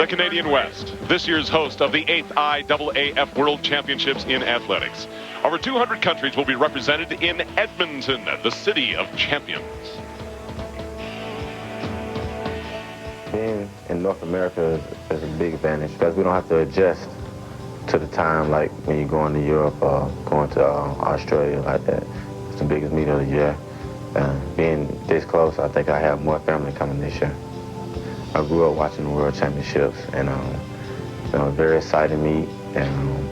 the Canadian West, this year's host of the 8th IAAF World Championships in Athletics. Over 200 countries will be represented in Edmonton, the city of champions. Being in North America is a big advantage because we don't have to adjust to the time like when you're going to Europe or going to Australia like that. It's the biggest meet of the year. Being this close, I think I have more family coming this year. I grew up watching the World Championships, and very exciting meet, and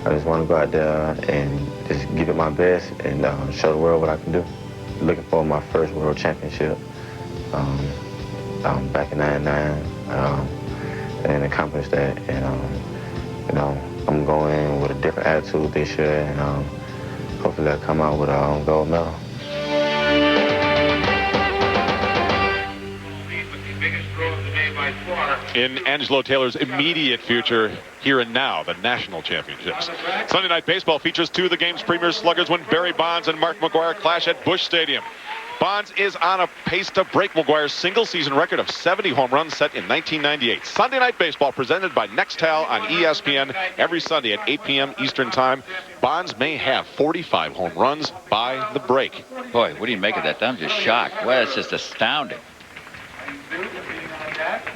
I just want to go out there and just give it my best and show the world what I can do. Looking for my first World Championship back in '99, and accomplished that. And I'm going with a different attitude this year, and hopefully I'll come out with a gold medal. In Angelo Taylor's immediate future, here and now, the national championships. Sunday Night Baseball features two of the game's premier sluggers when Barry Bonds and Mark McGwire clash at Busch Stadium. Bonds is on a pace to break McGwire's single-season record of 70 home runs set in 1998. Sunday Night Baseball presented by Nextel on ESPN every Sunday at 8 p.m. Eastern Time. Bonds may have 45 home runs by the break. Boy, what do you make of that? I'm just shocked. Well, it's just astounding.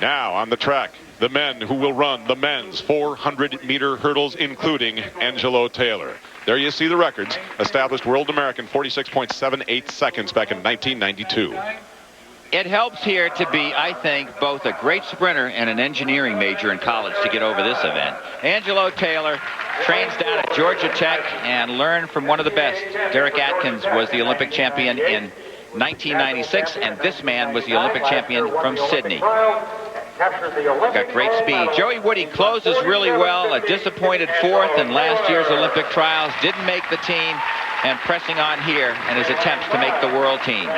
Now on the track, the men who will run the men's 400-meter hurdles, including Angelo Taylor. There you see the records. Established world American 46.78 seconds back in 1992. It helps here to be, I think, both a great sprinter and an engineering major in college to get over this event. Angelo Taylor trains down at Georgia Tech and learned from one of the best. Derek Atkins was the Olympic champion in 1996, and this man was the Olympic champion from Sydney. Got great speed. Joey Woody closes really well. A disappointed fourth in last year's Olympic trials. Didn't make the team, and pressing on here in his attempts to make the world team.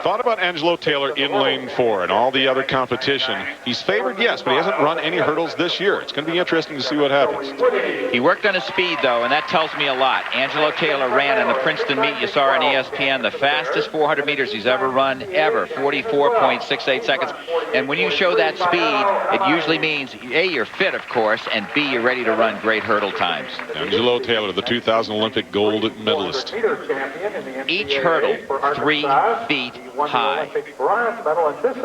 Thought about Angelo Taylor in lane 4 and all the other competition. He's favored, yes, but he hasn't run any hurdles this year. It's going to be interesting to see what happens. He worked on his speed, though, and that tells me a lot. Angelo Taylor ran in the Princeton meet you saw on ESPN, the fastest 400 meters he's ever run, ever, 44.68 seconds. And when you show that speed, it usually means, A, you're fit, of course, and B, you're ready to run great hurdle times. Angelo Taylor, the 2000 Olympic gold medalist. Each hurdle 3 feet high.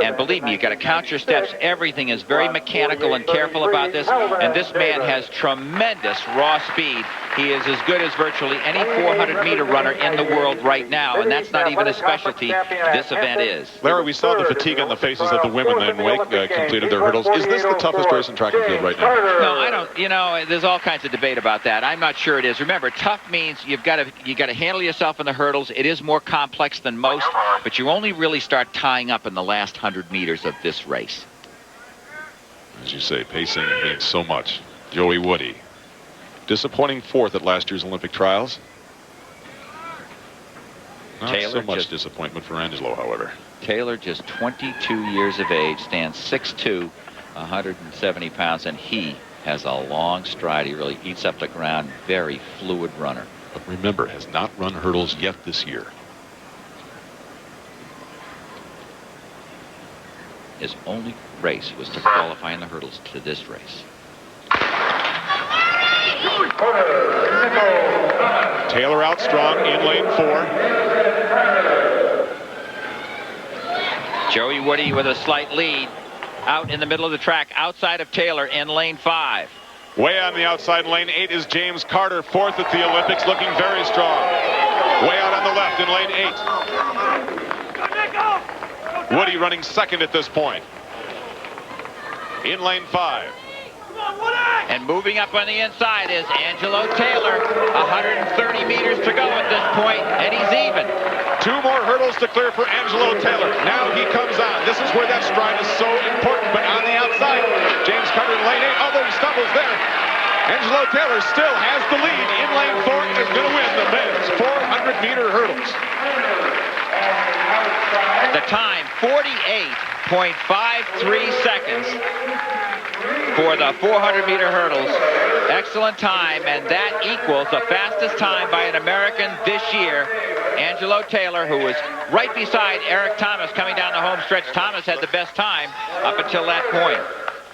And believe me, you've got to count your steps. Everything is very mechanical and careful about this. And this man has tremendous raw speed. He is as good as virtually any 400-meter runner in the world right now, and that's not even a specialty. This event is. Larry, we saw the fatigue on the faces of the women in Wake completed their hurdles. Is this the toughest race in track and field right now? No, I don't. You know, there's all kinds of debate about that. I'm not sure it is. Remember, tough means you've got to handle yourself in the hurdles. It is more complex than most, but you only really start tying up in the last 100 meters of this race. As you say, pacing means so much. Joey Woody, disappointing fourth at last year's Olympic trials. Not Taylor so much disappointment for Angelo, however. Taylor, just 22 years of age, stands 6'2", 170 pounds, and he has a long stride. He really eats up the ground. Very fluid runner. But remember, has not run hurdles yet this year. His only race was to qualify in the hurdles to this race. Taylor out strong in lane 4. Joey Woody with a slight lead out in the middle of the track outside of Taylor in lane 5. Way on the outside in lane 8 is James Carter, fourth at the Olympics, looking very strong. Way out on the left in lane 8. Woody running second at this point. In lane 5. And moving up on the inside is Angelo Taylor. 130 meters to go at this point, and he's even. 2 more hurdles to clear for Angelo Taylor. Now he comes on. This is where that stride is so important, but on the outside, James Carter in lane 8, although he stumbles there. Angelo Taylor still has the lead in lane 4 and is going to win the men's 400-meter hurdles. The time, 48.53 seconds for the 400-meter hurdles Excellent time, and that equals the fastest time by an American this year. Angelo Taylor, who was right beside Eric Thomas coming down the home stretch. Thomas had the best time up until that point.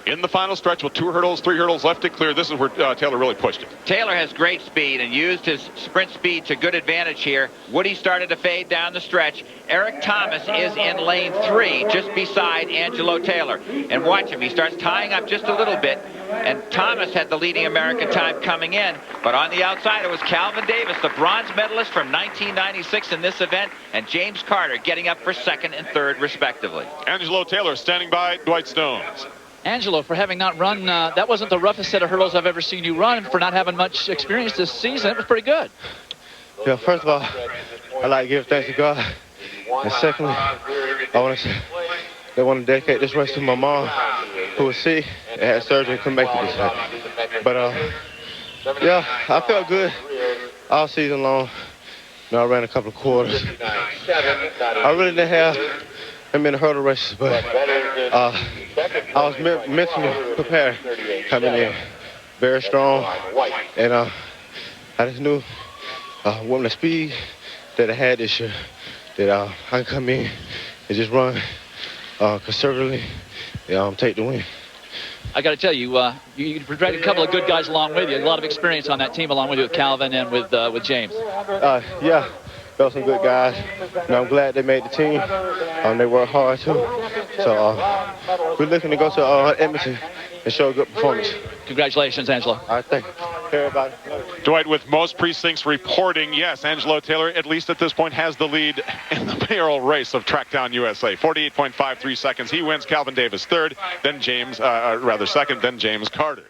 In the final stretch with 2 hurdles, 3 hurdles left to clear, this is where Taylor really pushed it. Taylor has great speed and used his sprint speed to good advantage here. Woody started to fade down the stretch. Eric Thomas is in lane 3, just beside Angelo Taylor. And watch him, he starts tying up just a little bit. And Thomas had the leading American time coming in. But on the outside, it was Calvin Davis, the bronze medalist from 1996 in this event, and James Carter getting up for 2nd and 3rd, respectively. Angelo Taylor standing by Dwight Stones. Angelo, for having not run, that wasn't the roughest set of hurdles I've ever seen you run. For not having much experience this season, it was pretty good. Yeah, first of all, I'd like to give thanks to God. And secondly, I want to dedicate this race to my mom, who was sick and had surgery and couldn't make it this time. But, yeah, I felt good all season long. I ran a couple of quarters. I really didn't have many hurdle races, but I was mentally prepared coming in, very strong, and I just knew with the speed that I had this year, that I could come in and just run conservatively, take the win. I got to tell you, you dragged a couple of good guys along with you. A lot of experience on that team, along with you, with Calvin and with James. Yeah. Those some good guys. And I'm glad they made the team. They worked hard too. So we're looking to go to Edmonton and show a good performance. Congratulations, Angelo. All right, thank you. Everybody. Dwight, with most precincts reporting, yes, Angelo Taylor, at least at this point, has the lead in the mayoral race of Trackdown USA. 48.53 seconds. He wins. Calvin Davis 3rd, then James, 2nd, then James Carter.